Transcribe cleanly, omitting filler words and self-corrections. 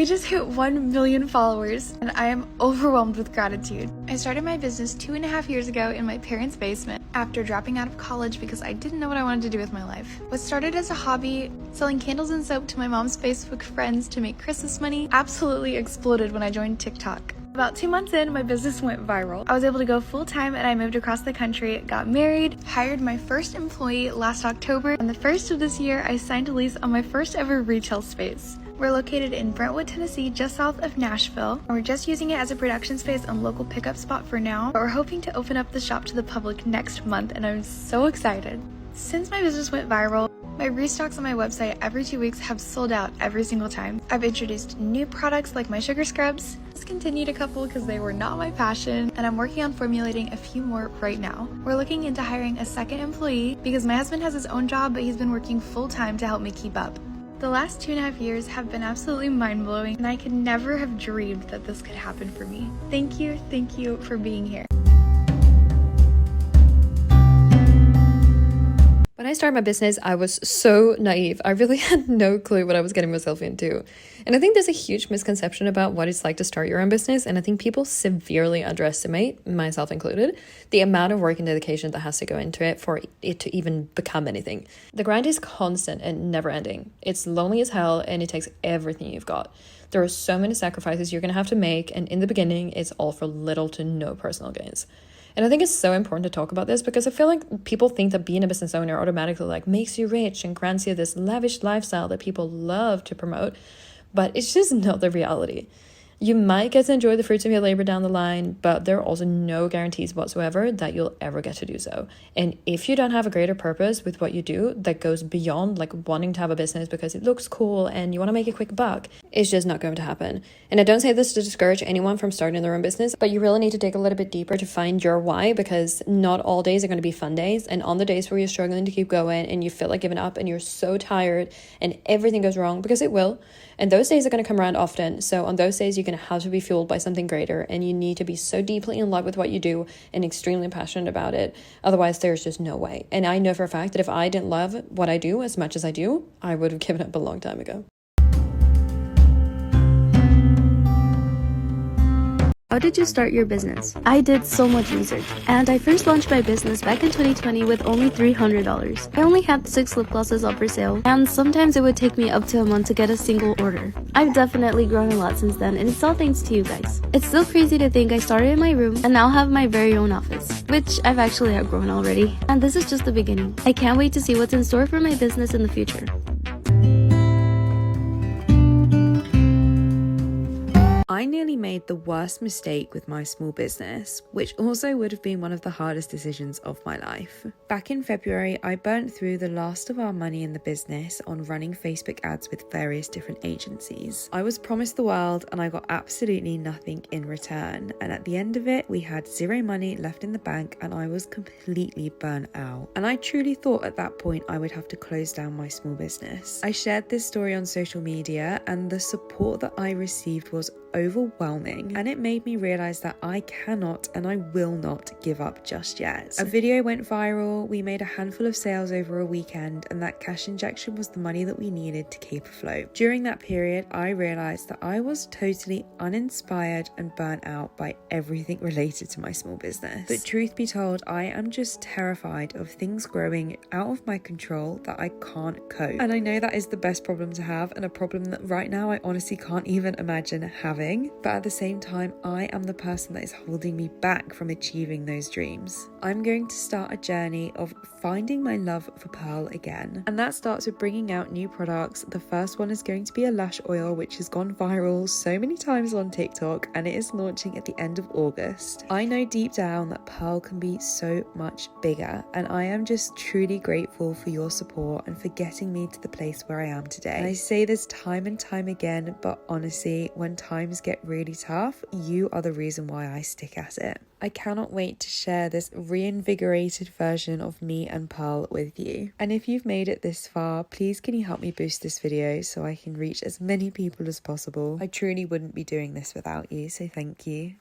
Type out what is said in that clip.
just hit 1 million followers and I am overwhelmed with gratitude. I started my business 2.5 years ago in my parents' basement after dropping out of college because I didn't know what I wanted to do with my life. What started as a hobby, selling candles and soap to my mom's Facebook friends to make Christmas money, absolutely exploded when I joined TikTok. About 2 months in, my business went viral. I was able to go full-time and I moved across the country, got married, hired my first employee last October, and the first of this year, I signed a lease on my first ever retail space. We're located in Brentwood, Tennessee, just south of Nashville, and we're just using it as a production space and local pickup spot for now, but we're hoping to open up the shop to the public next month, and I'm so excited. Since my business went viral, my restocks on my website every 2 weeks have sold out every single time. I've introduced new products like my sugar scrubs, discontinued a couple because they were not my passion, and I'm working on formulating a few more right now. We're looking into hiring a second employee because my husband has his own job, but he's been working full-time to help me keep up. The last 2.5 years have been absolutely mind-blowing, and I could never have dreamed that this could happen for me. Thank you for being here. When I started my business, I was so naive. I really had no clue what I was getting myself into. And I think there's a huge misconception about what it's like to start your own business. And I think people severely underestimate, myself included, the amount of work and dedication that has to go into it for it to even become anything. The grind is constant and never ending. It's lonely as hell and it takes everything you've got. There are so many sacrifices you're going to have to make. And in the beginning, it's all for little to no personal gains. And I think it's so important to talk about this because I feel like people think that being a business owner automatically makes you rich and grants you this lavish lifestyle that people love to promote, but it's just not the reality. You might get to enjoy the fruits of your labor down the line, but there are also no guarantees whatsoever that you'll ever get to do so. And if you don't have a greater purpose with what you do that goes beyond wanting to have a business because it looks cool and you want to make a quick buck, it's just not going to happen. And I don't say this to discourage anyone from starting their own business, but you really need to dig a little bit deeper to find your why, because not all days are going to be fun days. And on the days where you're struggling to keep going and you feel like giving up and you're so tired and everything goes wrong, because it will, and those days are going to come around often. So on those days, you're going to have to be fueled by something greater, and you need to be so deeply in love with what you do and extremely passionate about it. Otherwise, there's just no way. And I know for a fact that if I didn't love what I do as much as I do, I would have given up a long time ago. How did you start your business? I did so much research, and I first launched my business back in 2020 with only $300. I only had 6 lip glosses up for sale, and sometimes it would take me up to a month to get a single order. I've definitely grown a lot since then, and it's all thanks to you guys. It's still crazy to think I started in my room and now have my very own office, which I've actually outgrown already. And this is just the beginning. I can't wait to see what's in store for my business in the future. I nearly made the worst mistake with my small business, which also would have been one of the hardest decisions of my life. Back in February, I burnt through the last of our money in the business on running Facebook ads with various different agencies. I was promised the world and I got absolutely nothing in return. And at the end of it, we had zero money left in the bank and I was completely burnt out. And I truly thought at that point I would have to close down my small business. I shared this story on social media and the support that I received was overwhelming, and it made me realize that I cannot and I will not give up just yet. A video went viral, we made a handful of sales over a weekend, and that cash injection was the money that we needed to keep afloat. During that period, I realized that I was totally uninspired and burnt out by everything related to my small business. But truth be told, I am just terrified of things growing out of my control that I can't cope. And I know that is the best problem to have, and a problem that right now I honestly can't even imagine having. But at the same time, I am the person that is holding me back from achieving those dreams. I'm going to start a journey of finding my love for Pearl again, and that starts with bringing out new products. The first one is going to be a lash oil, which has gone viral so many times on TikTok, and it is launching at the end of August. I know deep down that Pearl can be so much bigger, and I am just truly grateful for your support and for getting me to the place where I am today. And I say this time and time again, but honestly, when times get really tough, you are the reason why I stick at it. I cannot wait to share this reinvigorated version of me and Pearl with you. And if you've made it this far, please can you help me boost this video so I can reach as many people as possible? I truly wouldn't be doing this without you, so thank you.